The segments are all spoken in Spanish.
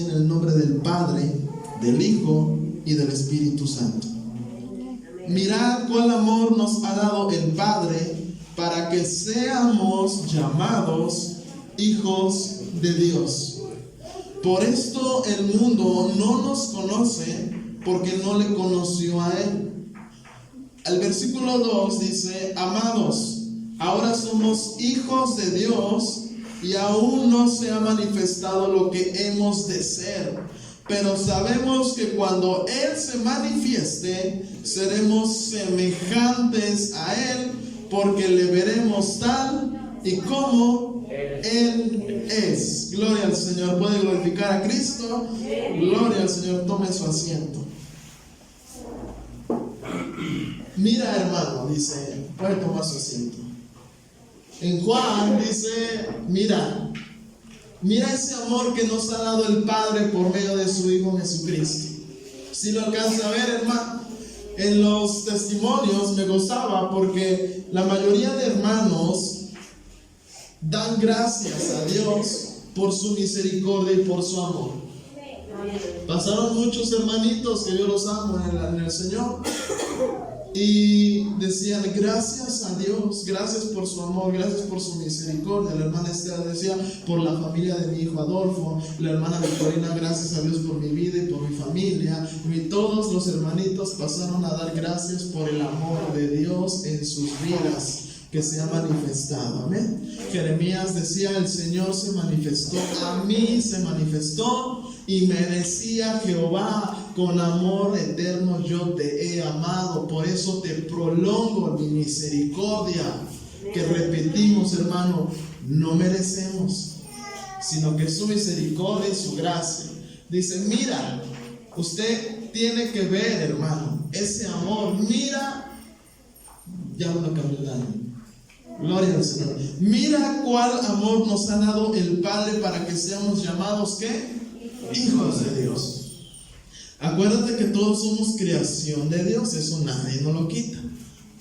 en el nombre del Padre, del Hijo y del Espíritu Santo. Mirad cuál amor nos ha dado el Padre para que seamos llamados hijos de Dios. Por esto el mundo no nos conoce, porque no le conoció a Él. El versículo 2 dice: amados, ahora somos hijos de Dios y aún no se ha manifestado lo que hemos de ser. Pero sabemos que cuando Él se manifieste, seremos semejantes a Él, porque le veremos tal y como Él es. Gloria al Señor. ¿Puede glorificar a Cristo? Gloria al Señor. Tome su asiento. Mira, hermano, dice, puede tomar su asiento. En Juan dice: mira ese amor que nos ha dado el Padre por medio de su Hijo Jesucristo. Si lo alcanza a ver, hermano, en los testimonios me gozaba porque la mayoría de hermanos dan gracias a Dios por su misericordia y por su amor. Pasaron muchos hermanitos que yo los amo en el Señor y decían: gracias a Dios, gracias por su amor, gracias por su misericordia. La hermana Estela decía: por la familia de mi hijo Adolfo. La hermana Victorina: gracias a Dios por mi vida y por mi familia. Y todos los hermanitos pasaron a dar gracias por el amor de Dios en sus vidas, que se ha manifestado. Amén. Jeremías decía: el Señor se manifestó a mí, se manifestó, y me decía Jehová: con amor eterno yo te he amado, por eso te prolongo mi misericordia. Que repetimos, hermano, no merecemos, sino que su misericordia y su gracia. Dice: mira, usted tiene que ver, hermano, ese amor. Mira, ya uno cambió el año. Gloria al Señor. Mira cuál amor nos ha dado el Padre para que seamos llamados, ¿qué? Hijos de Dios. Acuérdate que todos somos creación de Dios, eso nadie nos lo quita.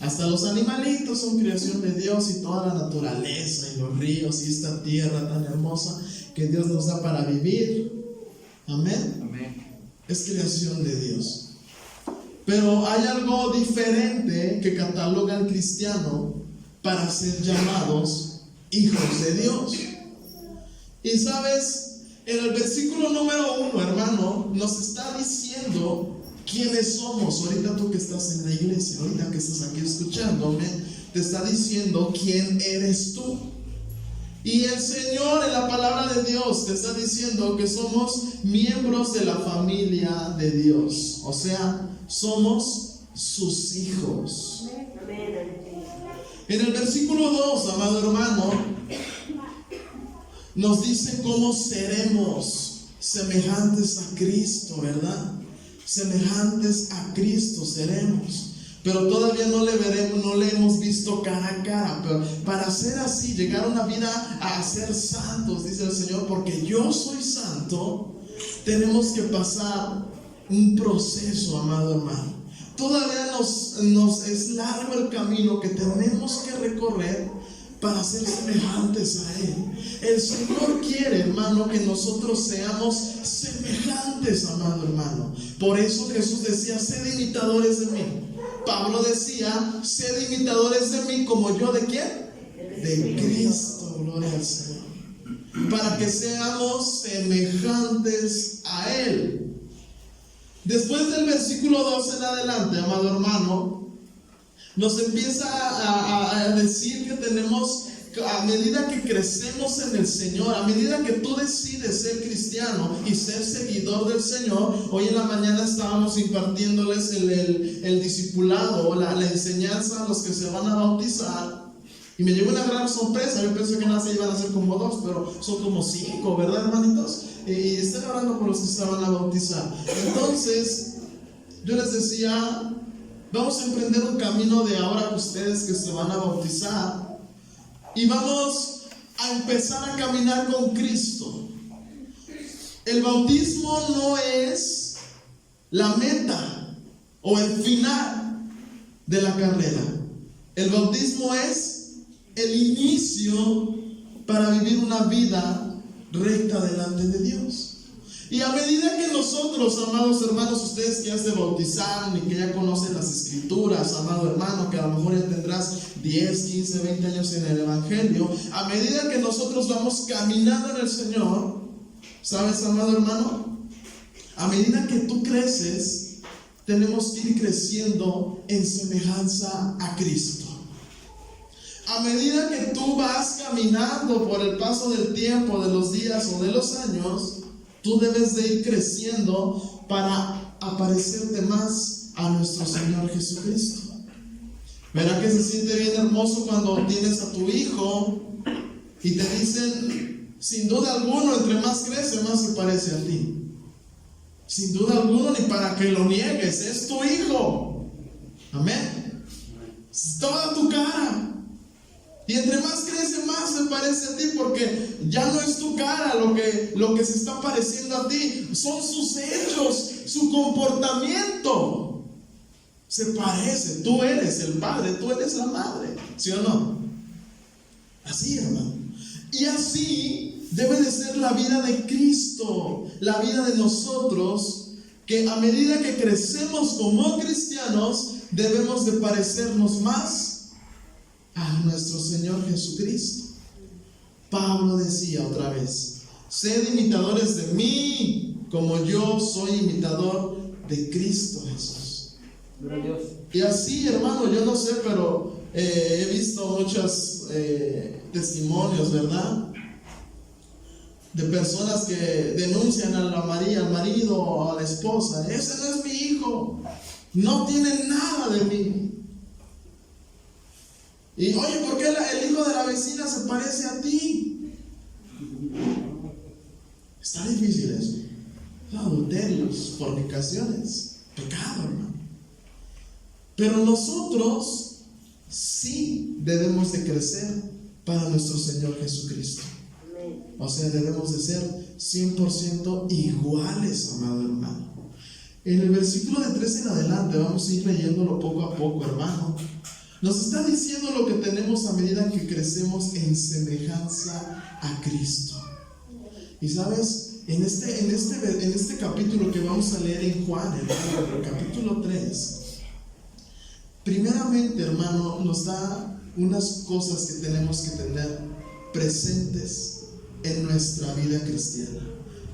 Hasta los animalitos son creación de Dios, y toda la naturaleza y los ríos y esta tierra tan hermosa que Dios nos da para vivir. Amén. Amén. Es creación de Dios. Pero hay algo diferente que cataloga al cristiano para ser llamados hijos de Dios. Y sabes, en el versículo número 1, hermano, nos está diciendo quiénes somos. Ahorita tú que estás en la iglesia, ahorita que estás aquí escuchándome, te está diciendo quién eres tú. Y el Señor, en la palabra de Dios, te está diciendo que somos miembros de la familia de Dios. O sea, somos sus hijos. En el versículo 2, amado hermano, nos dice cómo seremos semejantes a Cristo, ¿verdad? Semejantes a Cristo seremos. Pero todavía no le veremos, no le hemos visto cara a cara. Pero para ser así, llegar a una vida a ser santos, dice el Señor, porque yo soy santo, tenemos que pasar un proceso, amado hermano. Todavía nos es largo el camino que tenemos que recorrer para ser semejantes a Él. El Señor quiere, hermano, que nosotros seamos semejantes, amado hermano. Por eso Jesús decía: sed imitadores de mí. Pablo decía: sed imitadores de mí, como yo, ¿de quién? De Cristo. Gloria al Señor. Para que seamos semejantes a Él. Después del versículo 2 en adelante, amado hermano, nos empieza a decir que tenemos, a medida que crecemos en el Señor, a medida que tú decides ser cristiano y ser seguidor del Señor. Hoy en la mañana estábamos impartiéndoles el discipulado, la enseñanza a los que se van a bautizar. Y me llegó una gran sorpresa. Yo pensé que nada se iban a ser como 2, pero son como 5, ¿verdad, hermanitos? Y estén orando por los que se van a bautizar. Entonces, yo les decía: vamos a emprender un camino de ahora ustedes que se van a bautizar, y vamos a empezar a caminar con Cristo. El bautismo no es la meta o el final de la carrera. El bautismo es el inicio para vivir una vida recta delante de Dios. Y a medida que nosotros, amados hermanos, ustedes que ya se bautizaron y que ya conocen las escrituras, amado hermano, que a lo mejor ya tendrás 10, 15, 20 años en el evangelio, a medida que nosotros vamos caminando en el Señor, ¿sabes, amado hermano? A medida que tú creces, tenemos que ir creciendo en semejanza a Cristo. A medida que tú vas caminando por el paso del tiempo, de los días o de los años, tú debes de ir creciendo para aparecerte más a nuestro Señor Jesucristo. ¿Verdad que se siente bien hermoso cuando tienes a tu hijo y te dicen, sin duda alguna, entre más crece, más se parece a ti? Sin duda alguna, ni para que lo niegues, es tu hijo. Amén. Es toda tu cara. Y entre más crece, más se parece a ti, porque ya no es tu cara lo que se está pareciendo a ti, son sus hechos, su comportamiento. Se parece, tú eres el padre, tú eres la madre, ¿sí o no? Así, hermano. Y así debe de ser la vida de Cristo, la vida de nosotros, que a medida que crecemos como cristianos, debemos de parecernos más a nuestro Señor Jesucristo. Pablo decía otra vez, sed imitadores de mí, como yo soy imitador de Cristo Jesús. Y así, hermano, yo no sé, pero he visto muchos testimonios, ¿verdad? De personas que denuncian al marido o a la esposa, ese no es mi hijo, no tiene nada de mí. Y oye, ¿por qué el hijo de la vecina se parece a ti? Está difícil eso. Adulterios, fornicaciones, pecado, hermano. Pero nosotros sí debemos de crecer para nuestro Señor Jesucristo. O sea, debemos de ser 100% iguales, amado hermano. En el versículo de 3 en adelante, vamos a ir leyéndolo poco a poco, hermano. Nos está diciendo lo que tenemos a medida que crecemos en semejanza a Cristo. Y sabes, en este capítulo que vamos a leer en Juan, el capítulo 3, primeramente, hermano, nos da unas cosas que tenemos que tener presentes en nuestra vida cristiana.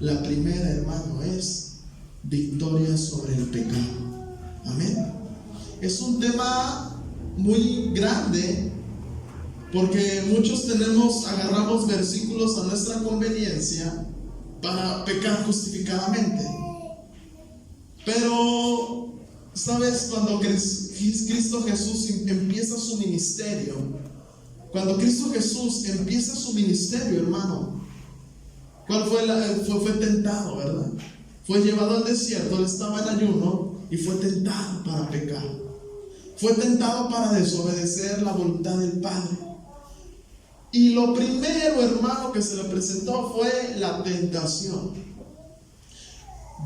La primera, hermano, es victoria sobre el pecado. Amén. Es un tema muy grande, porque muchos agarramos versículos a nuestra conveniencia para pecar justificadamente. Pero, ¿sabes? Cuando Cristo Jesús empieza su ministerio, hermano, ¿cuál fue tentado, verdad? Fue llevado al desierto, él estaba en ayuno y fue tentado para pecar. Fue tentado para desobedecer la voluntad del Padre. Y lo primero, hermano, que se le presentó fue la tentación.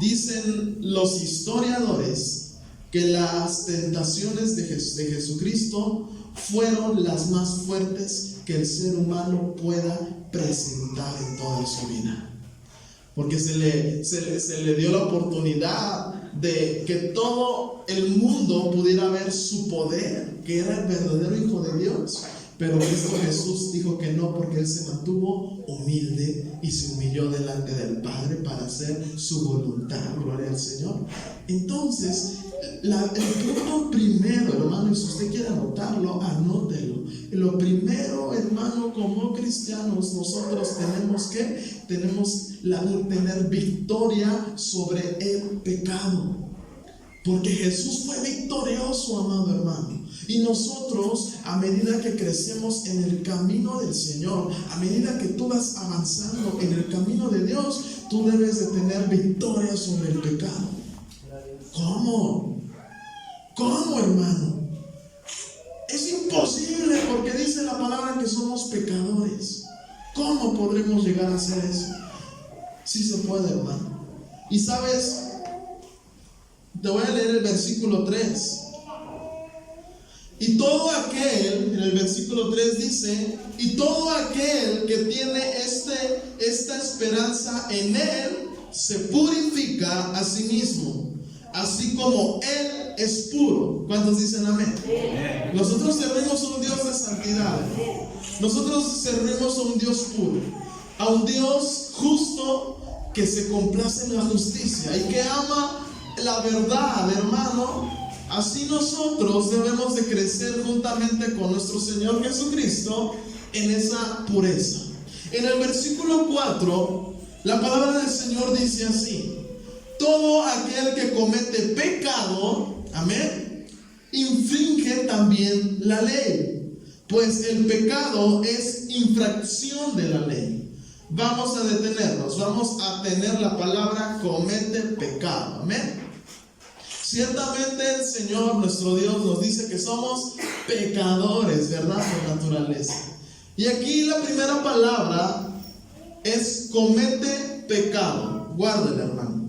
Dicen los historiadores que las tentaciones de Jesucristo fueron las más fuertes que el ser humano pueda presentar en toda su vida. Porque se le dio la oportunidad de que todo el mundo pudiera ver su poder, que era el verdadero Hijo de Dios. Pero Cristo Jesús dijo que no, porque Él se mantuvo humilde y se humilló delante del Padre para hacer su voluntad. Gloria al Señor. Entonces, el punto primero, hermano, y si usted quiere anotarlo, anótelo. Lo primero, hermano, como cristianos, nosotros tenemos tener victoria sobre el pecado. Porque Jesús fue victorioso, amado hermano. Y nosotros, a medida que crecemos en el camino del Señor, a medida que tú vas avanzando en el camino de Dios, tú debes de tener victoria sobre el pecado. ¿Cómo? ¿Cómo, hermano? Es imposible, porque dice la palabra que somos pecadores. ¿Cómo podremos llegar a hacer eso? Sí se puede, hermano. Y sabes, te voy a leer el versículo 3. Y todo aquel, en el versículo 3 dice, y todo aquel que tiene esta esperanza en Él se purifica a sí mismo, así como Él es puro. ¿Cuántos dicen amén? Nosotros servimos a un Dios de santidad. Nosotros servimos a un Dios puro, a un Dios justo que se complace en la justicia y que ama la verdad, hermano. Así nosotros debemos de crecer juntamente con nuestro Señor Jesucristo en esa pureza. En el versículo 4, la palabra del Señor dice así: todo aquel que comete pecado, amén, infringe también la ley, pues el pecado es infracción de la ley. Vamos a detenernos, vamos a tener la palabra comete pecado, amén. Ciertamente el Señor nuestro Dios nos dice que somos pecadores, ¿verdad? Por naturaleza. Y aquí la primera palabra es comete pecado. Guárdela, hermano.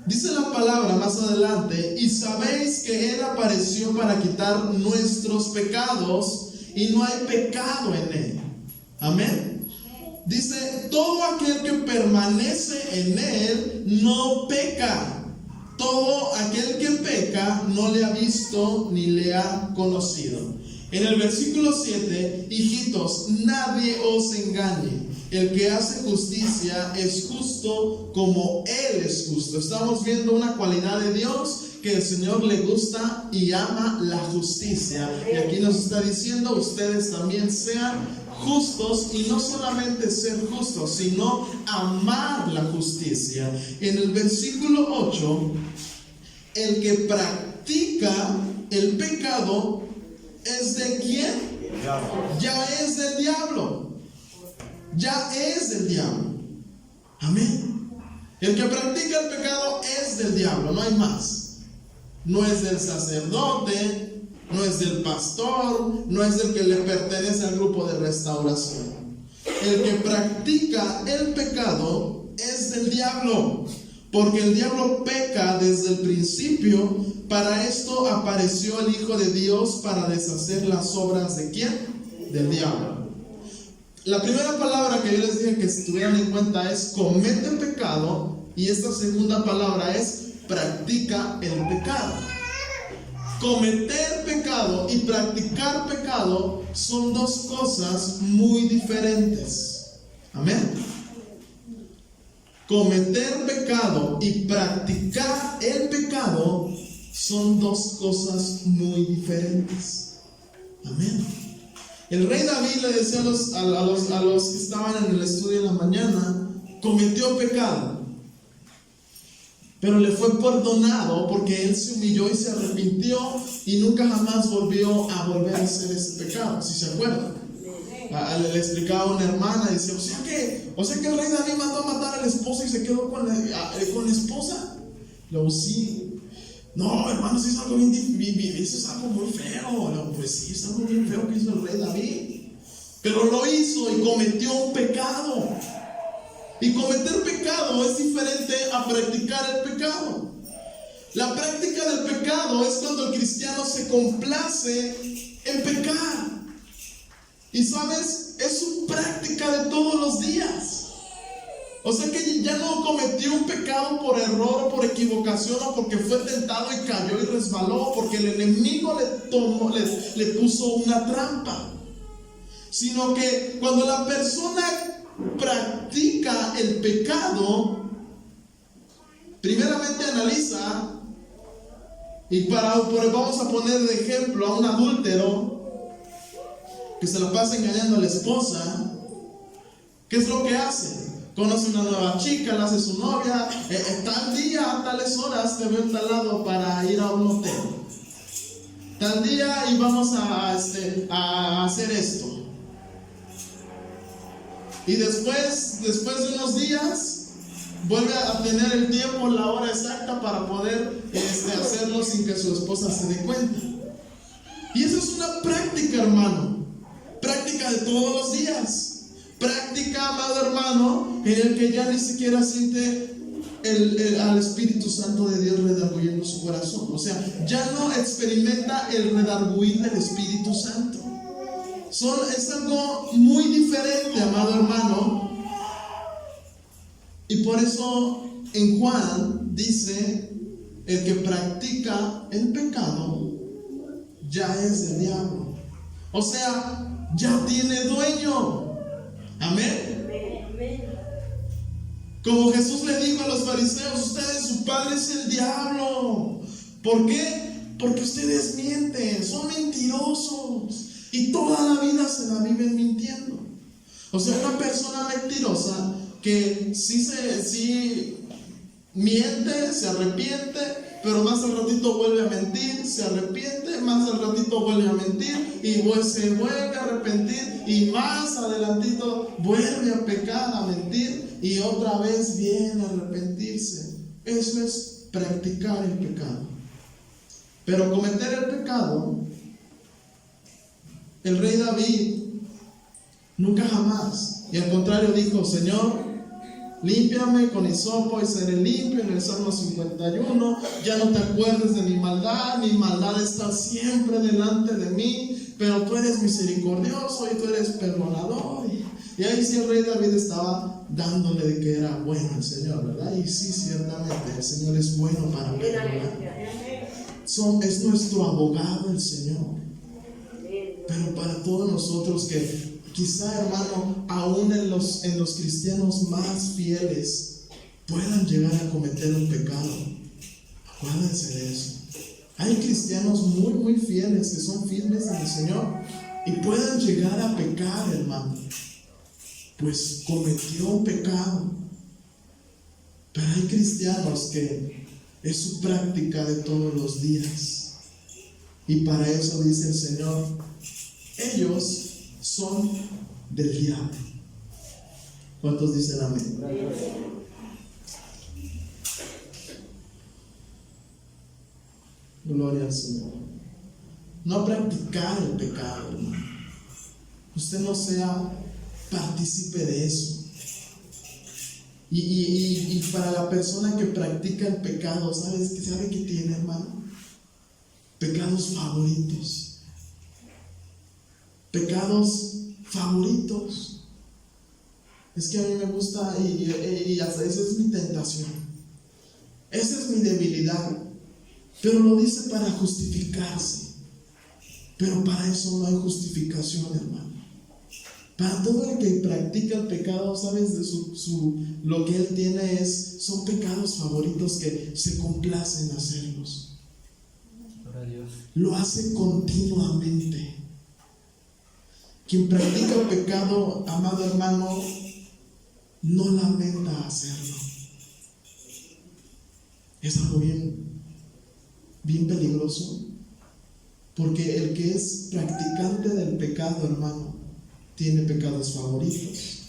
Dice la palabra más adelante: y sabéis que Él apareció para quitar nuestros pecados, y no hay pecado en Él. Amén. Dice: todo aquel que permanece en Él no peca. Todo aquel que peca no le ha visto ni le ha conocido. En el versículo 7, hijitos, nadie os engañe. El que hace justicia es justo como Él es justo. Estamos viendo una cualidad de Dios, que el Señor le gusta y ama la justicia. Y aquí nos está diciendo: ustedes también sean justos, y no solamente ser justos, sino amar la justicia. En el versículo 8, el que practica el pecado es de ¿quién? Ya es del diablo. Ya es del diablo. Amén. El que practica el pecado es del diablo, no hay más. No es del sacerdote, no es del pastor, no es del que le pertenece al grupo de restauración. El que practica el pecado es del diablo, porque el diablo peca desde el principio. Para esto apareció el Hijo de Dios, para deshacer las obras ¿de quién? Del diablo. La primera palabra que yo les dije que tuvieran en cuenta es comete pecado, y esta segunda palabra es practica el pecado. Cometer pecado y practicar pecado son dos cosas muy diferentes. Amén. Cometer pecado y practicar el pecado son dos cosas muy diferentes. Amén. El rey David le decía a los que estaban en el estudio en la mañana: cometió pecado, pero le fue perdonado porque él se humilló y se arrepintió y nunca jamás volvió a hacer ese pecado, si se acuerdan. Le explicaba a una hermana y decía: o sea que el rey David mandó a matar a la esposa y se quedó con la esposa. Luego, sí. No, hermano, sí es algo bien difícil, eso es algo muy feo. Luego, pues sí, es algo bien feo que hizo el rey David, pero lo hizo y cometió un pecado. Y cometer pecado es diferente a practicar el pecado. La práctica del pecado es cuando el cristiano se complace en pecar. Y sabes, es su práctica de todos los días. O sea que ya no cometió un pecado por error o por equivocación, o porque fue tentado y cayó y resbaló, porque el enemigo le puso una trampa. Sino que cuando la persona practica el pecado, primeramente analiza, y vamos a poner de ejemplo a un adúltero que se la pasa engañando a la esposa. ¿Qué es lo que hace? Conoce una nueva chica, la hace su novia, tal día, a tales horas te veo en tal lado para ir a un hotel. Tal día y vamos a hacer esto. Y después de unos días, vuelve a tener el tiempo, la hora exacta para poder hacerlo sin que su esposa se dé cuenta. Y eso es una práctica, hermano. Práctica de todos los días. Práctica, amado hermano, en el que ya ni siquiera siente al Espíritu Santo de Dios redarguyendo su corazón. O sea, ya no experimenta el redarguir del Espíritu Santo. Es algo muy diferente, amado hermano. Y por eso en Juan dice, el que practica el pecado ya es del diablo. O sea, ya tiene dueño. Amén. Como Jesús le dijo a los fariseos, ustedes, su padre es el diablo. ¿Por qué? Porque ustedes mienten, son mentirosos y toda la vida se la viven mintiendo. O sea, una persona mentirosa que sí miente, se arrepiente, pero más al ratito vuelve a mentir, se arrepiente, más al ratito vuelve a mentir y se vuelve a arrepentir y más adelantito vuelve a pecar, a mentir y otra vez viene a arrepentirse. Eso es practicar el pecado. Pero cometer el pecado, el rey David nunca jamás, y al contrario dijo, Señor, límpiame con hisopo y seré limpio, en el Salmo 51, ya no te acuerdes de mi maldad está siempre delante de mí, pero tú eres misericordioso y tú eres perdonador. Y ahí sí el rey David estaba dándole de que era bueno el Señor, ¿verdad? Y sí, ciertamente, el Señor es bueno para perdonar. Es nuestro abogado el Señor. Pero para todos nosotros que quizá, hermano, aún en los cristianos más fieles puedan llegar a cometer un pecado, acuérdense de eso. Hay cristianos muy, muy fieles que son firmes en el Señor y puedan llegar a pecar, hermano. Pues cometió un pecado. Pero hay cristianos que es su práctica de todos los días. Y para eso dice el Señor, ellos son del diablo. ¿Cuántos dicen amén? Gloria al Señor. No practicar el pecado, hermano. Usted no sea partícipe de eso. Y para la persona que practica el pecado, ¿sabe qué tiene, hermano? Pecados favoritos. Pecados favoritos. Es que a mí me gusta y hasta esa es mi tentación. Esa es mi debilidad. Pero lo dice para justificarse. Pero para eso no hay justificación, hermano. Para todo el que practica el pecado, ¿sabes? Lo que él tiene son pecados favoritos que se complacen en hacerlos. Lo hace continuamente. Quien practica el pecado, amado hermano, no lamenta hacerlo. Es algo bien peligroso. Porque el que es practicante del pecado, hermano, tiene pecados favoritos.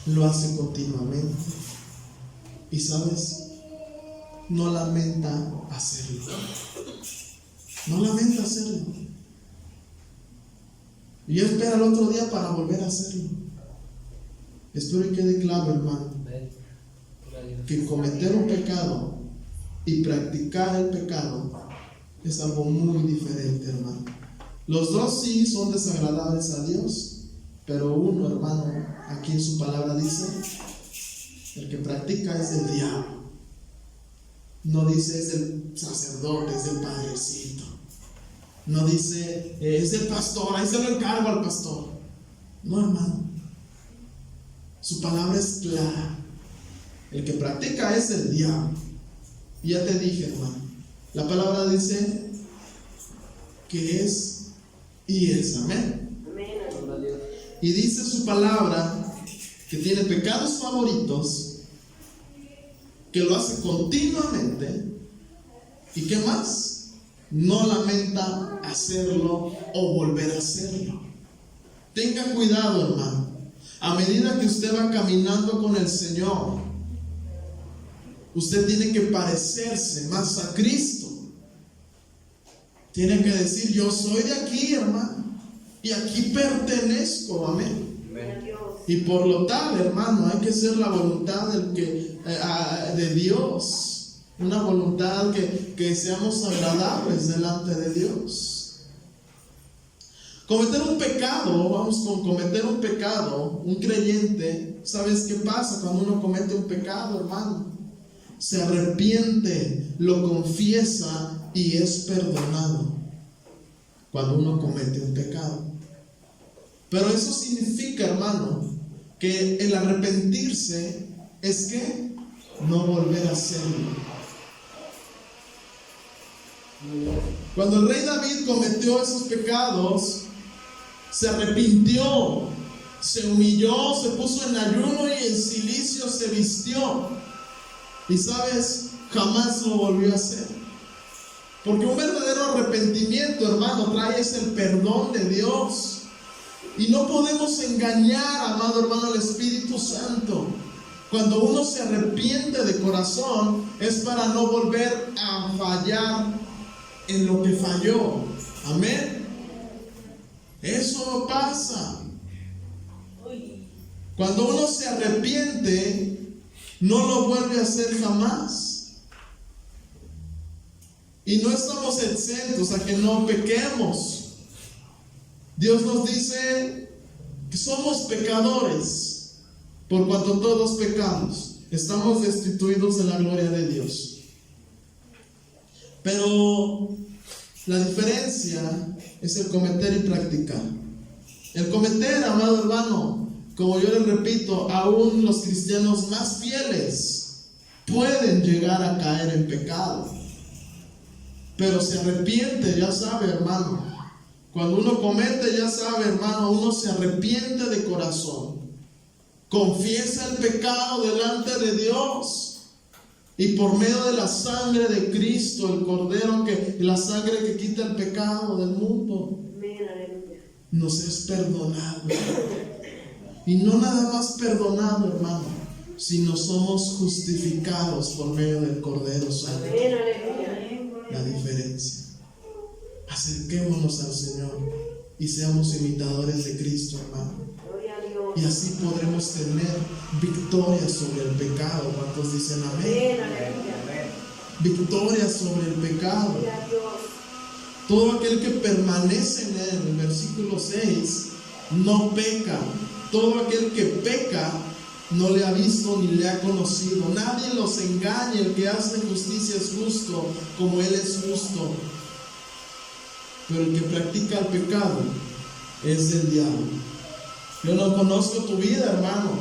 Lo hace continuamente. Y sabes, no lamenta hacerlo. No lamenta hacerlo. Y espera el otro día para volver a hacerlo. Espero que quede claro, hermano, que cometer un pecado y practicar el pecado es algo muy diferente, hermano. Los dos sí son desagradables a Dios, pero uno, hermano, aquí en su palabra dice, el que practica es del diablo. No dice es del sacerdote, es del padrecito. No dice es del pastor, ahí se lo encargo al pastor. No, hermano. Su palabra es clara. El que practica es el diablo. Y ya te dije, hermano, la palabra dice que es y es. Amén. Y dice su palabra que tiene pecados favoritos, que lo hace continuamente. ¿Y qué más? No lamenta hacerlo o volver a hacerlo. Tenga cuidado, hermano. A medida que usted va caminando con el Señor, usted tiene que parecerse más a Cristo. Tiene que decir, yo soy de aquí, hermano, y aquí pertenezco. Amén. Y por lo tal, hermano, hay que hacer la voluntad de Dios. Una voluntad que seamos agradables delante de Dios. Cometer un pecado, vamos con cometer un pecado, un creyente, ¿sabes qué pasa cuando uno comete un pecado, hermano? se arrepiente, lo confiesa y es perdonado cuando uno comete un pecado. Pero eso significa, hermano, que el arrepentirse es que no volver a hacerlo. Cuando el rey David cometió esos pecados, se arrepintió, se humilló, se puso en ayuno y en cilicio se vistió. Y sabes, jamás lo volvió a hacer. Porque un verdadero arrepentimiento, hermano, trae es el perdón de Dios. Y no podemos engañar, amado hermano, al Espíritu Santo. Cuando uno se arrepiente de corazón, es para no volver a fallar en lo que falló. Amén. Eso no pasa. Cuando uno se arrepiente, no lo vuelve a hacer jamás. Y no estamos exentos a que no pequemos. Dios nos dice que somos pecadores, por cuanto todos pecamos, estamos destituidos de la gloria de Dios. Pero la diferencia es el cometer y practicar. El cometer, amado hermano, como yo les repito, aún los cristianos más fieles pueden llegar a caer en pecado. Pero se arrepiente, ya sabe, hermano. Cuando uno comete, ya sabe, hermano, uno se arrepiente de corazón. Confiesa el pecado delante de Dios. Y por medio de la sangre de Cristo, el Cordero, la sangre que quita el pecado del mundo, nos es perdonado. Y no nada más perdonado, hermano, sino somos justificados por medio del Cordero Santo. La diferencia. Acerquémonos al Señor y seamos imitadores de Cristo, hermano. Y así podremos tener victoria sobre el pecado. ¿Cuántos dicen amén? Victoria sobre el pecado. Todo aquel que permanece en él, en el versículo 6, no peca. Todo aquel que peca no le ha visto ni le ha conocido. Nadie los engaña. El que hace justicia es justo, como él es justo. Pero el que practica el pecado es del diablo. Yo no conozco tu vida, hermano.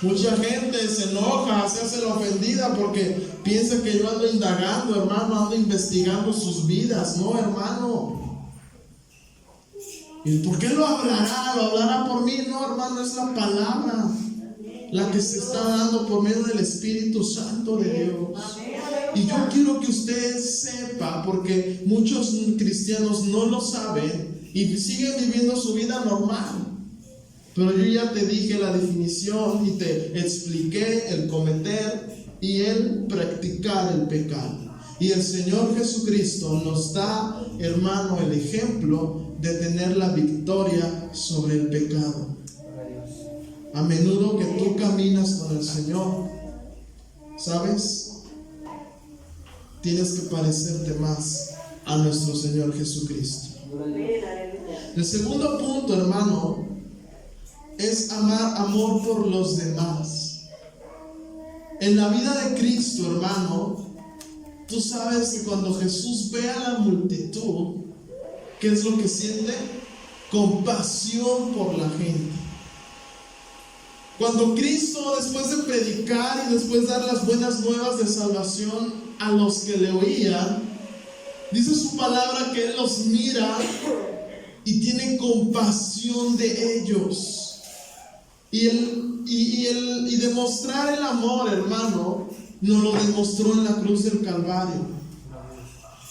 Mucha gente se enoja, se hace la ofendida porque piensa que yo ando indagando, hermano, ando investigando sus vidas. No, hermano. ¿Y por qué lo hablará? ¿Lo hablará por mí? No, hermano, es la palabra la que se está dando por medio del Espíritu Santo de Dios. Y yo quiero que usted sepa, porque muchos cristianos no lo saben y siguen viviendo su vida normal. Pero yo ya te dije la definición y te expliqué el cometer y el practicar el pecado. Y el Señor Jesucristo nos da, hermano, el ejemplo de tener la victoria sobre el pecado. A menudo que tú caminas con el Señor, ¿sabes? Tienes que parecerte más a nuestro Señor Jesucristo. El segundo punto, hermano, es amor por los demás. En la vida de Cristo, hermano, tú sabes que cuando Jesús ve a la multitud, ¿qué es lo que siente? Compasión por la gente. Cuando Cristo, después de predicar y después de dar las buenas nuevas de salvación a los que le oían, dice su palabra que Él los mira y tiene compasión de ellos. Y demostrar el amor, hermano, nos lo demostró en la cruz del Calvario.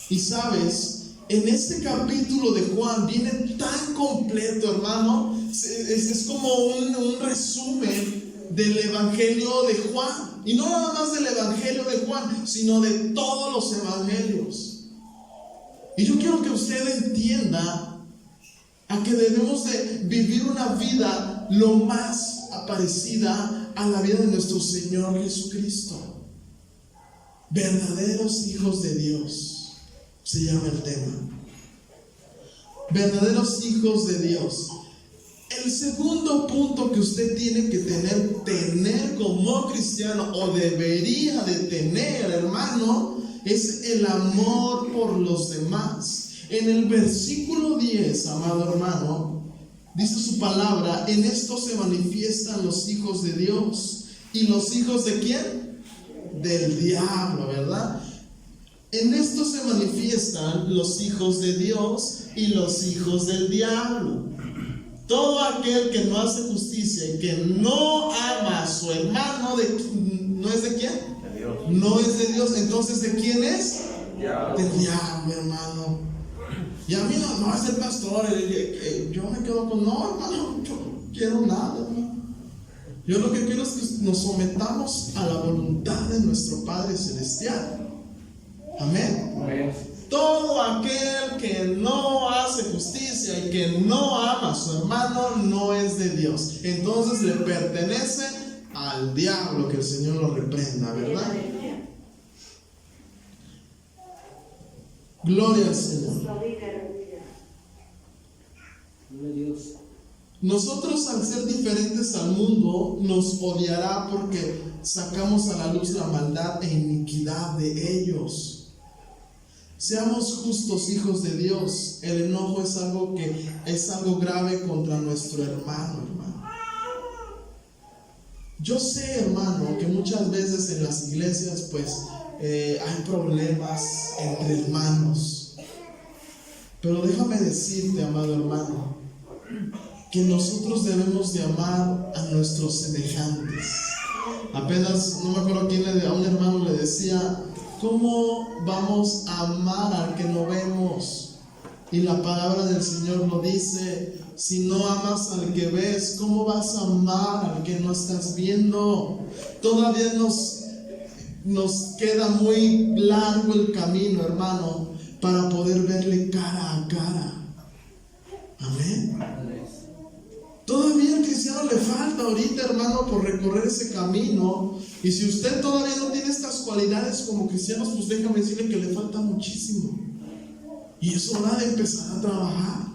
Y sabes, en este capítulo de Juan viene tan completo, hermano. Es como un resumen del Evangelio de Juan. Y no nada más del Evangelio de Juan, sino de todos los evangelios. Y yo quiero que usted entienda a que debemos de vivir una vida lo más parecida a la vida de nuestro Señor Jesucristo. Verdaderos hijos de Dios se llama el tema. Verdaderos hijos de Dios. El segundo punto que usted tiene que tener como cristiano, o debería de tener, hermano, es el amor por los demás. En el versículo 10, amado hermano, dice su palabra: en esto se manifiestan los hijos de Dios. ¿Y los hijos de quién? Del diablo, ¿verdad? En esto se manifiestan los hijos de Dios y los hijos del diablo. Todo aquel que no hace justicia y que no ama a su hermano, ¿no es de quién? De Dios. No es de Dios. Entonces, ¿de quién es? Del diablo, hermano. Y a mí no es el pastor. Yo me quedo con, no, hermano, yo no quiero nada, hermano. Yo lo que quiero es que nos sometamos a la voluntad de nuestro Padre Celestial. Amén. Amén. Todo aquel que no hace justicia y que no ama a su hermano no es de Dios. Entonces le pertenece al diablo, que el Señor lo reprenda, ¿verdad? Gloria al Señor. Nosotros, al ser diferentes al mundo, nos odiará porque sacamos a la luz la maldad e iniquidad de ellos. Seamos justos, hijos de Dios. El enojo es algo grave contra nuestro hermano. Yo sé, hermano, que muchas veces en las iglesias pues hay problemas entre hermanos. Pero déjame decirte, amado hermano, que nosotros debemos de amar a nuestros semejantes. Apenas, no me acuerdo quién a un hermano le decía: ¿cómo vamos a amar al que no vemos? Y la palabra del Señor lo dice: si no amas al que ves, ¿cómo vas a amar al que no estás viendo? Todavía nos queda muy largo el camino, hermano, para poder verle cara a cara. Amén. Todavía al cristiano le falta ahorita, hermano, por recorrer ese camino. Y si usted todavía no tiene estas cualidades como cristianos, pues déjame decirle que le falta muchísimo. Y es hora de empezar a trabajar.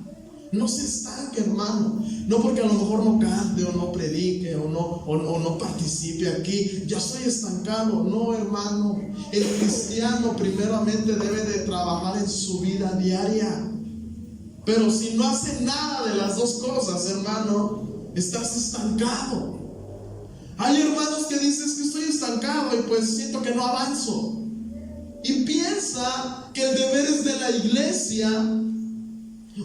No se estanque, hermano. No porque a lo mejor no cante o no predique o no participe aquí, ya estoy estancado. No, hermano. El cristiano primeramente debe de trabajar en su vida diaria. Pero si no hace nada de las dos cosas, hermano, estás estancado. Hay hermanos que dicen que estoy estancado y pues siento que no avanzo. Y piensa que el deber es de la iglesia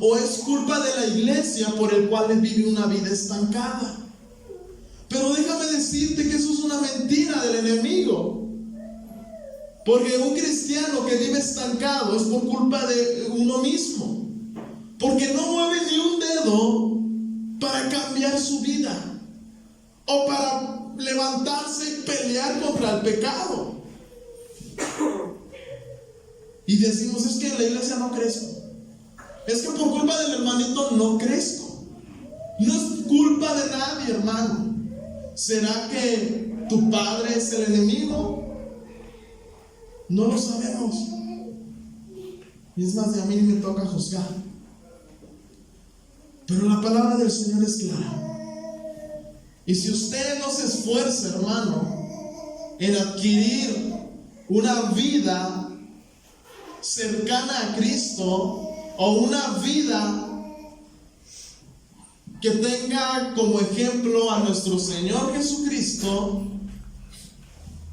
o es culpa de la iglesia por el cual él vive una vida estancada. Pero déjame decirte que eso es una mentira del enemigo. Porque un cristiano que vive estancado es por culpa de uno mismo. Porque no mueve ni un dedo para cambiar su vida o para levantarse y pelear contra el pecado. Y decimos: es que en la iglesia no crezco, es que por culpa del hermanito no crezco. No es culpa de nadie, hermano. ¿Será que tu padre es el enemigo? No lo sabemos. Y es más, de a mí me toca juzgar. Pero la palabra del Señor es clara. Y si usted no se esfuerza, hermano, en adquirir una vida cercana a Cristo, o una vida que tenga como ejemplo a nuestro Señor Jesucristo,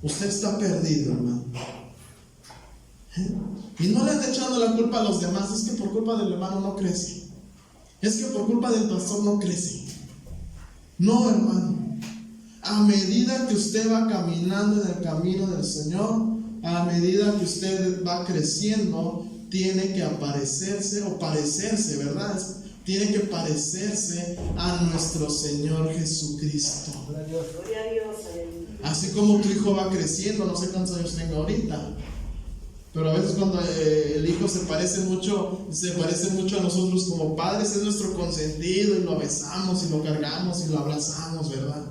usted está perdido, hermano. Y no le ande echando la culpa a los demás: es que por culpa del hermano no crece, es que por culpa del pastor no crece. No, hermano. A medida que usted va caminando en el camino del Señor, a medida que usted va creciendo, tiene que aparecerse o parecerse, ¿verdad? Tiene que parecerse a nuestro Señor Jesucristo. Así como tu hijo va creciendo, no sé cuántos años tenga ahorita, pero a veces cuando el hijo se parece mucho a nosotros como padres, es nuestro consentido y lo besamos y lo cargamos y lo abrazamos, ¿verdad?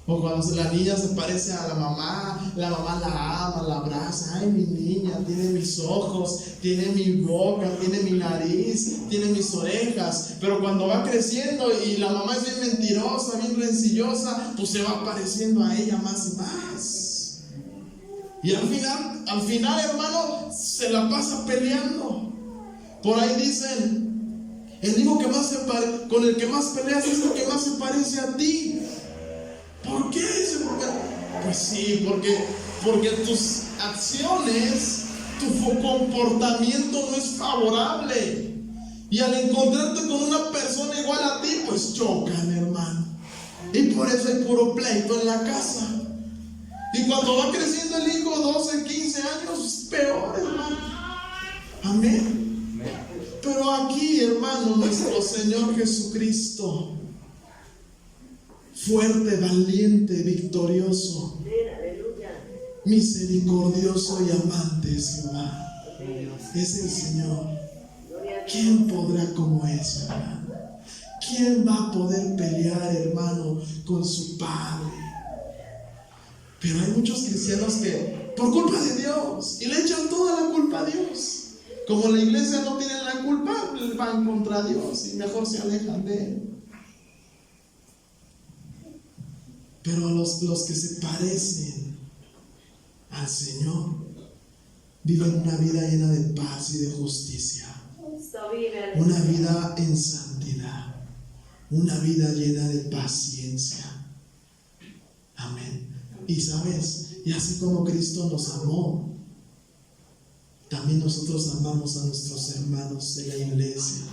O cuando la niña se parece a la mamá la ama, la abraza. Ay, mi niña, tiene mis ojos, tiene mi boca, tiene mi nariz, tiene mis orejas. Pero cuando va creciendo y la mamá es bien mentirosa, bien rencillosa, pues se va pareciendo a ella más y más. Y al final, hermano, se la pasa peleando. Por ahí dicen, el hijo que más con el que más peleas es el que más se parece a ti. ¿Por qué? Pues sí, porque tus acciones, tu comportamiento no es favorable. Y al encontrarte con una persona igual a ti, pues chocan, hermano. Y por eso hay puro pleito en la casa. Y cuando va creciendo el hijo, 12, 15 años, peor, hermano. Amén. Pero aquí, hermano, nuestro Señor Jesucristo, fuerte, valiente, victorioso, misericordioso y amante es Jehová. Es el Señor. ¿Quién podrá como es, hermano? ¿Quién va a poder pelear, hermano, con su Padre? Pero hay muchos cristianos que, por culpa de Dios, y le echan toda la culpa a Dios. Como la iglesia no tiene la culpa, van contra Dios y mejor se alejan de Él. Pero los que se parecen al Señor viven una vida llena de paz y de justicia, una vida en santidad, una vida llena de paciencia. Amén. Y sabes, y así como Cristo nos amó, también nosotros amamos a nuestros hermanos de la iglesia.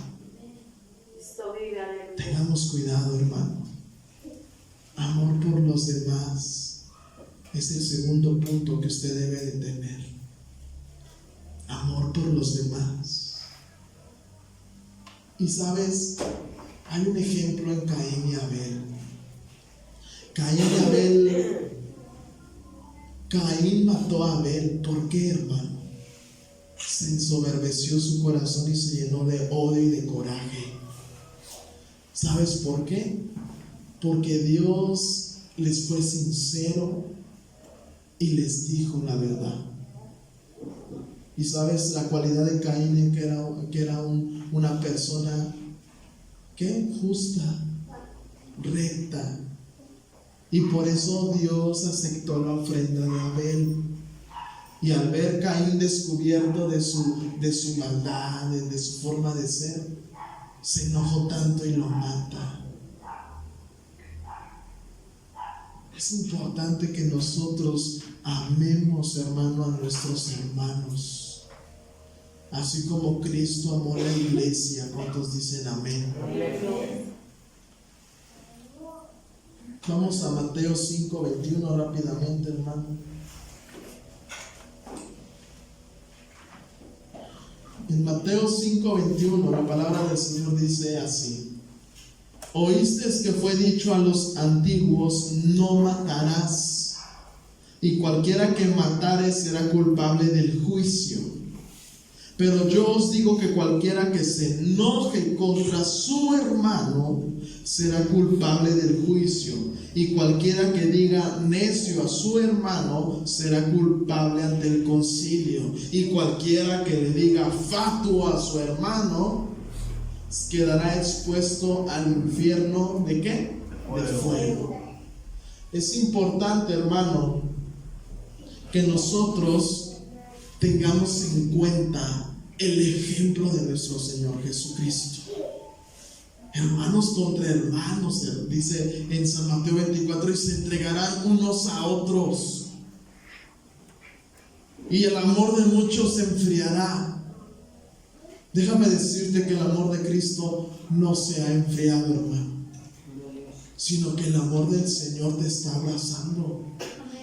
Tengamos cuidado, hermano. Amor por los demás es el segundo punto que usted debe de tener. Amor por los demás. Y sabes, hay un ejemplo en Caín y Abel. Caín mató a Abel. ¿Por qué, hermano? Se ensoberbeció su corazón y se llenó de odio y de coraje. ¿Sabes por qué? Porque Dios les fue sincero y les dijo la verdad. Y sabes, la cualidad de Caín que era una persona justa, recta. Y por eso Dios aceptó la ofrenda de Abel. Y al ver Caín descubierto de su maldad, de su forma de ser, se enojó tanto y lo mata. Es importante que nosotros amemos, hermano, a nuestros hermanos, así como Cristo amó a la iglesia. ¿Cuántos dicen amén? Vamos a Mateo 5:21 rápidamente, hermano. En Mateo 5:21 la palabra del Señor dice así: Oísteis que fue dicho a los antiguos, no matarás, y cualquiera que matare será culpable del juicio. Pero yo os digo que cualquiera que se enoje contra su hermano será culpable del juicio, y cualquiera que diga necio a su hermano será culpable ante el concilio, y cualquiera que le diga fatuo a su hermano quedará expuesto al infierno ¿de qué? De fuego. Es importante, hermano, que nosotros tengamos en cuenta el ejemplo de nuestro Señor Jesucristo. Hermanos contra hermanos, dice en San Mateo 24, y se entregarán unos a otros, y el amor de muchos se enfriará. Déjame decirte que el amor de Cristo no se ha enfriado, hermano, sino que el amor del Señor te está abrazando.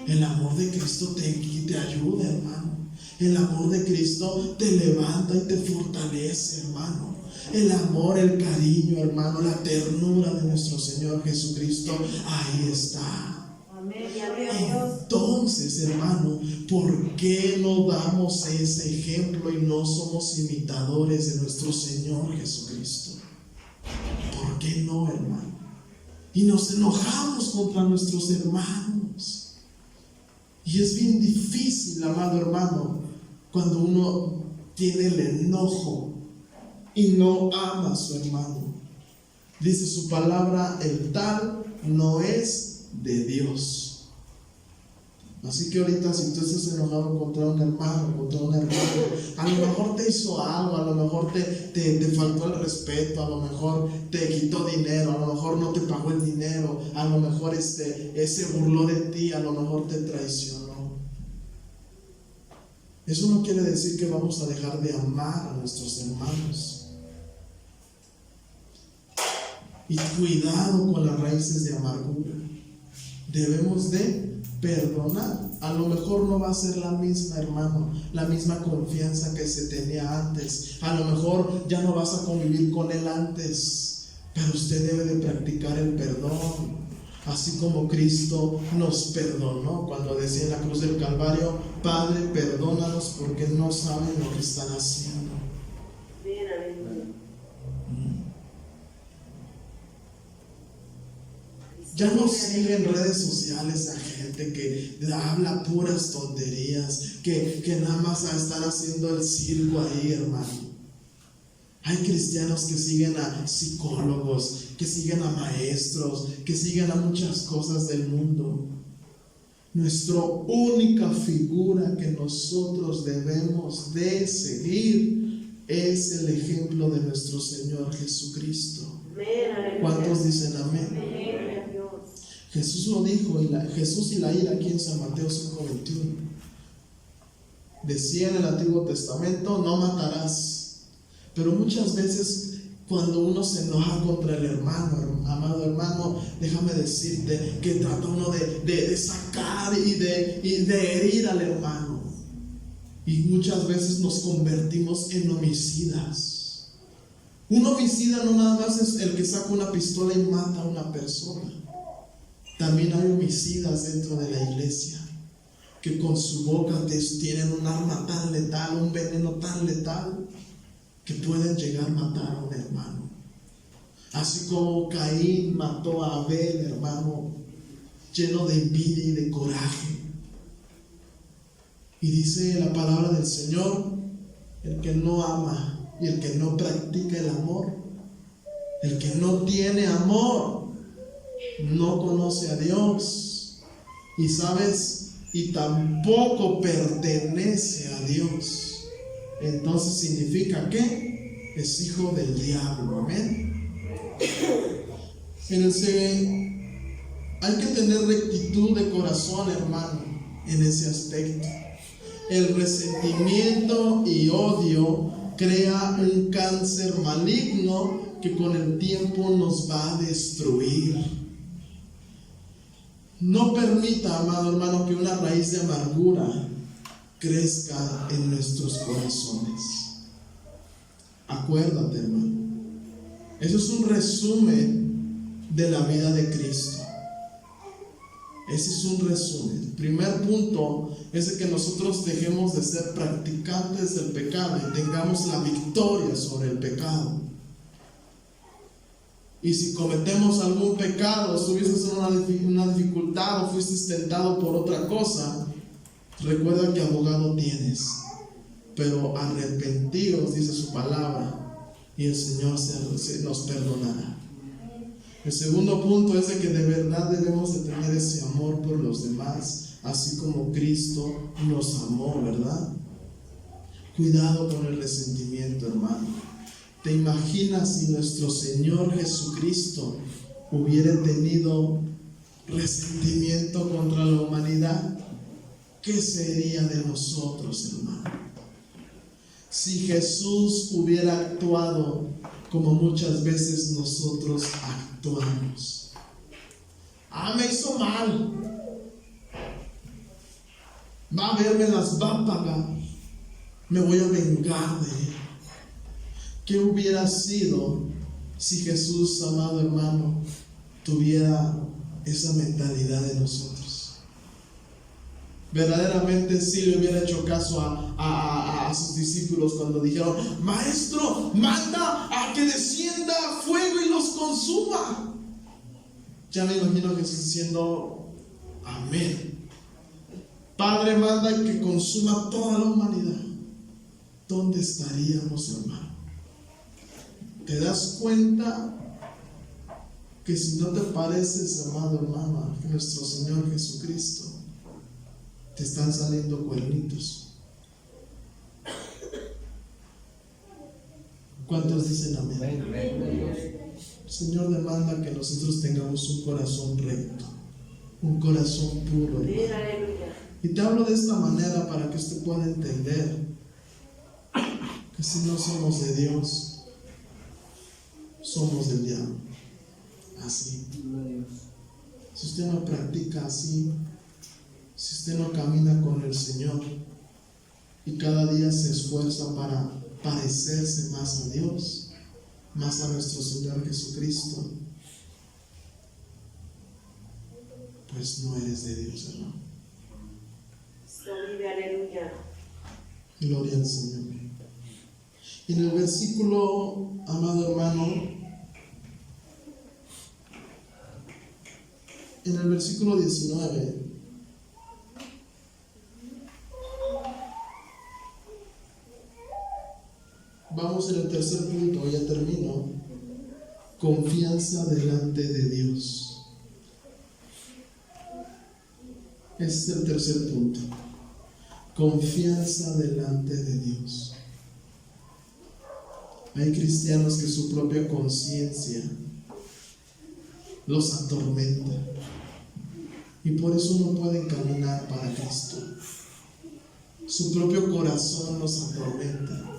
El amor de Cristo te ayuda, hermano. El amor de Cristo te levanta y te fortalece, hermano. El amor, el cariño, hermano, la ternura de nuestro Señor Jesucristo, ahí está. Entonces, hermano, ¿por qué no damos ese ejemplo y no somos imitadores de nuestro Señor Jesucristo? ¿Por qué no, hermano? y nos enojamos contra nuestros hermanos. Y es bien difícil, amado hermano, cuando uno tiene el enojo y no ama a su hermano. Dice su palabra, el tal no es de Dios. Así que ahorita, si tú estás enojado contra un hermano, contra una hermana, a lo mejor te hizo algo, a lo mejor te faltó el respeto, a lo mejor te quitó dinero, a lo mejor no te pagó el dinero, a lo mejor se burló de ti, a lo mejor te traicionó. Eso no quiere decir que vamos a dejar de amar a nuestros hermanos. Y cuidado con las raíces de amargura. Debemos de perdonar. A lo mejor no va a ser la misma, hermano, la misma confianza que se tenía antes. A lo mejor ya no vas a convivir con él antes, pero usted debe de practicar el perdón, así como Cristo nos perdonó cuando decía en la cruz del Calvario: Padre, perdónalos porque no saben lo que están haciendo. Ya no sigue en redes sociales a gente que habla puras tonterías, que nada más están haciendo el circo ahí, hermano. Hay cristianos que siguen a psicólogos, que siguen a maestros, que siguen a muchas cosas del mundo. Nuestra única figura que nosotros debemos de seguir es el ejemplo de nuestro Señor Jesucristo. ¿Cuántos dicen amén? Jesús lo dijo, Jesús y la ira aquí en San Mateo 5:21. Decía en el Antiguo Testamento: no matarás. Pero muchas veces cuando uno se enoja contra el hermano, amado hermano, déjame decirte que trata uno de sacar y de herir al hermano. Y muchas veces nos convertimos en homicidas. Un homicida no nada más es el que saca una pistola y mata a una persona. También hay homicidas dentro de la iglesia que con su boca tienen un arma tan letal, un veneno tan letal, que pueden llegar a matar a un hermano. Así como Caín mató a Abel, hermano, lleno de envidia y de coraje. Y dice la palabra del Señor: el que no ama y el que no practica el amor, el que no tiene amor, no conoce a Dios, y sabes, y tampoco pertenece a Dios. Entonces significa que es hijo del diablo. Amén. Fíjense, hay que tener rectitud de corazón, hermano, en ese aspecto. El resentimiento y odio crea un cáncer maligno que con el tiempo nos va a destruir. No permita, amado hermano, que una raíz de amargura crezca en nuestros corazones. Acuérdate, hermano, eso es un resumen de la vida de Cristo. Ese es un resumen. El primer punto es de que nosotros dejemos de ser practicantes del pecado y tengamos la victoria sobre el pecado. Y si cometemos algún pecado, estuviste en una dificultad o fuiste tentado por otra cosa, recuerda que abogado tienes. Pero arrepentidos, dice su palabra, y el Señor nos perdonará. El segundo punto es de que de verdad debemos de tener ese amor por los demás, así como Cristo nos amó, ¿verdad? Cuidado con el resentimiento, hermano. ¿Te imaginas si nuestro Señor Jesucristo hubiera tenido resentimiento contra la humanidad? ¿Qué sería de nosotros, hermano? Si Jesús hubiera actuado como muchas veces nosotros actuamos. Me hizo mal. Va a verme, las va a pagar. Me voy a vengar de él. ¿Qué hubiera sido si Jesús, amado hermano, tuviera esa mentalidad de nosotros? Verdaderamente sí le hubiera hecho caso a sus discípulos cuando dijeron: Maestro, manda a que descienda fuego y los consuma. Ya me imagino que Jesús diciendo, amén. Padre, manda que consuma toda la humanidad. ¿Dónde estaríamos, hermano? ¿Te das cuenta que si no te pareces, amado hermano, a nuestro Señor Jesucristo, te están saliendo cuernitos? ¿Cuántos dicen amén? El Señor demanda que nosotros tengamos un corazón recto, un corazón puro, hermano. Y te hablo de esta manera para que usted pueda entender que si no somos de Dios, somos del diablo. Así. Si usted no practica así, si usted no camina con el Señor y cada día se esfuerza para parecerse más a Dios, más a nuestro Señor Jesucristo, pues no eres de Dios, hermano. Aleluya. Gloria al Señor. En el versículo, amado hermano, en el versículo 19, vamos en el tercer punto, ya termino. Confianza delante de Dios. Ese es el tercer punto. Confianza delante de Dios. Hay cristianos que su propia conciencia los atormenta y por eso no pueden caminar para Cristo. Su propio corazón los atormenta.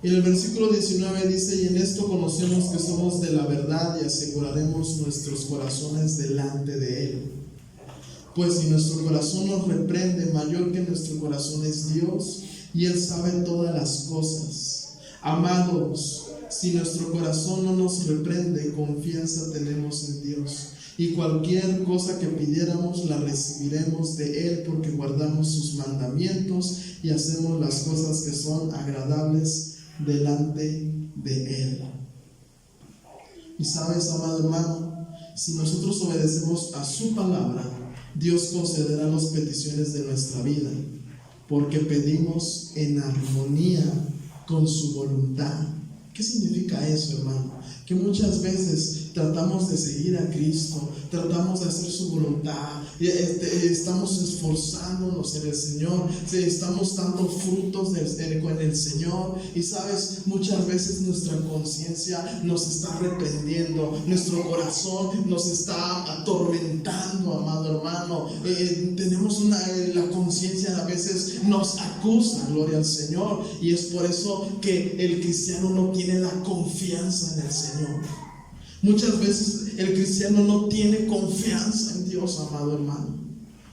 Y en el versículo 19 dice: y en esto conocemos que somos de la verdad y aseguraremos nuestros corazones delante de Él. Pues si nuestro corazón nos reprende, mayor que nuestro corazón es Dios, y Él sabe todas las cosas. Amados, si nuestro corazón no nos reprende, confianza tenemos en Dios, y cualquier cosa que pidiéramos la recibiremos de Él, porque guardamos sus mandamientos y hacemos las cosas que son agradables delante de Él. Y sabes, amado hermano, si nosotros obedecemos a su palabra, Dios concederá las peticiones de nuestra vida, porque pedimos en armonía con su voluntad. ¿Qué significa eso, hermano? Que muchas veces tratamos de seguir a Cristo, tratamos de hacer su voluntad, estamos esforzándonos en el Señor, estamos dando frutos con el Señor, y sabes, muchas veces nuestra conciencia nos está reprendiendo, nuestro corazón nos está atormentando, amado hermano. Tenemos la conciencia a veces nos acusa, gloria al Señor, y es por eso que el cristiano no tiene la confianza en el Señor. Muchas veces el cristiano no tiene confianza en Dios, amado hermano.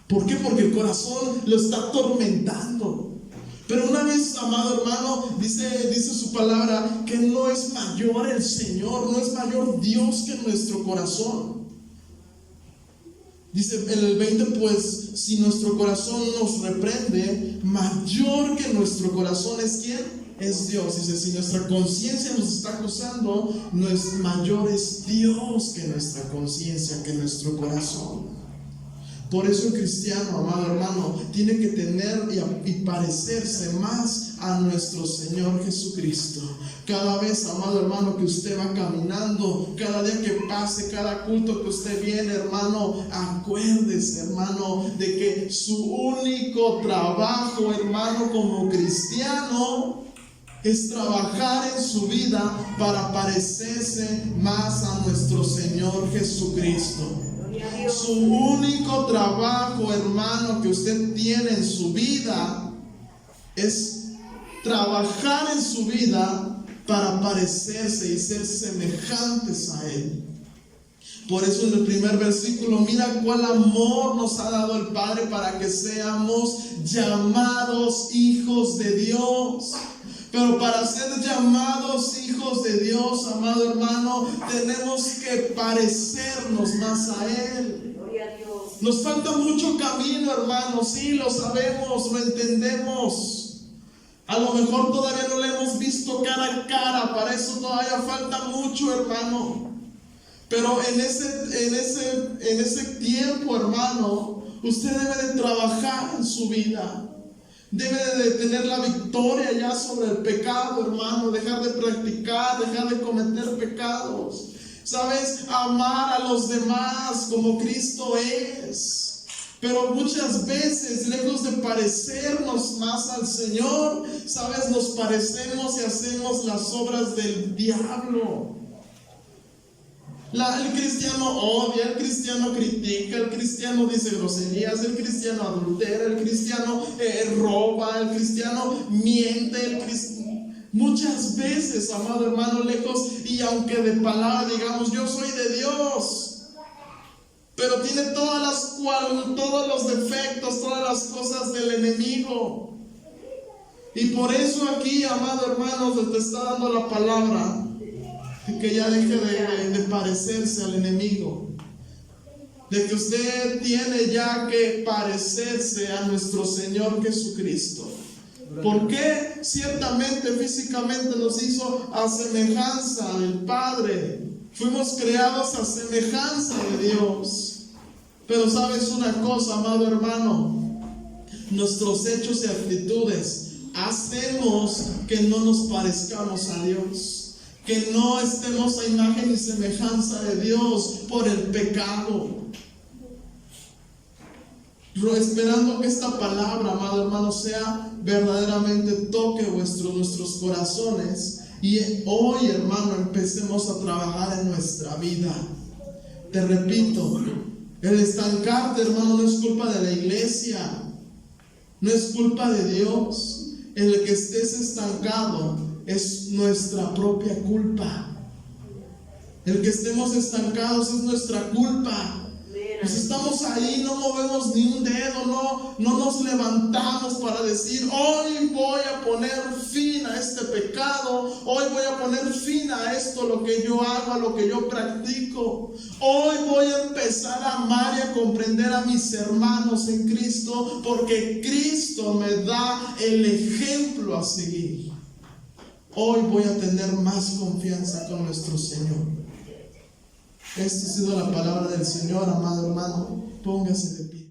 ¿Por qué? Porque el corazón lo está atormentando. Pero una vez, amado hermano, dice su palabra que no es mayor el Señor, no es mayor Dios que nuestro corazón. Dice en el 20, pues si nuestro corazón nos reprende, mayor que nuestro corazón es ¿quién? Es Dios. Dice, si nuestra conciencia nos está acusando, no es mayor es Dios que nuestra conciencia, que nuestro corazón. Por eso el cristiano, amado hermano, tiene que tener y parecerse más a nuestro Señor Jesucristo. Cada vez, amado hermano, que usted va caminando, cada día que pase, cada culto que usted viene, hermano, acuérdese, hermano, de que su único trabajo, hermano, como cristiano, es trabajar en su vida para parecerse más a nuestro Señor Jesucristo. Su único trabajo, hermano, que usted tiene en su vida es trabajar en su vida para parecerse y ser semejantes a Él. Por eso en el primer versículo, mira cuál amor nos ha dado el Padre para que seamos llamados hijos de Dios. Pero para ser llamados hijos de Dios, amado hermano, tenemos que parecernos más a Él. Nos falta mucho camino, hermano, sí, lo sabemos, lo entendemos. A lo mejor todavía no le hemos visto cara a cara, para eso todavía falta mucho, hermano. Pero en ese tiempo, hermano, usted debe de trabajar en su vida. Debe de tener la victoria ya sobre el pecado, hermano. Dejar de practicar, dejar de cometer pecados. ¿Sabes? Amar a los demás como Cristo es. Pero muchas veces, lejos de parecernos más al Señor, ¿sabes? Nos parecemos y hacemos las obras del diablo. El cristiano odia, el cristiano critica, el cristiano dice groserías, el cristiano adultera, el cristiano roba, el cristiano miente, muchas veces, amado hermano, lejos, y aunque de palabra digamos yo soy de Dios, pero tiene todos los defectos, todas las cosas del enemigo. Y por eso aquí, amado hermano, te está dando la palabra que ya deje de parecerse al enemigo, de que usted tiene ya que parecerse a nuestro Señor Jesucristo. ¿Por qué? Ciertamente físicamente nos hizo a semejanza del Padre, fuimos creados a semejanza de Dios. Pero sabes una cosa, amado hermano, nuestros hechos y actitudes hacemos que no nos parezcamos a Dios, que no estemos a imagen y semejanza de Dios por el pecado. Esperando que esta palabra, amado hermano, sea verdaderamente toque nuestros corazones, y hoy, hermano, empecemos a trabajar en nuestra vida. Te repito, el estancarte, hermano, no es culpa de la iglesia, no es culpa de Dios. El que estés estancado es nuestra propia culpa. El que estemos estancados es nuestra culpa. Pues estamos ahí, no movemos ni un dedo, no nos levantamos para decir hoy voy a poner fin a este pecado, hoy voy a poner fin a esto, lo que yo hago, a lo que yo practico. Hoy voy a empezar a amar y a comprender a mis hermanos en Cristo, porque Cristo me da el ejemplo a seguir. Hoy voy a tener más confianza con nuestro Señor. Esta ha sido la palabra del Señor, amado hermano. Póngase de pie.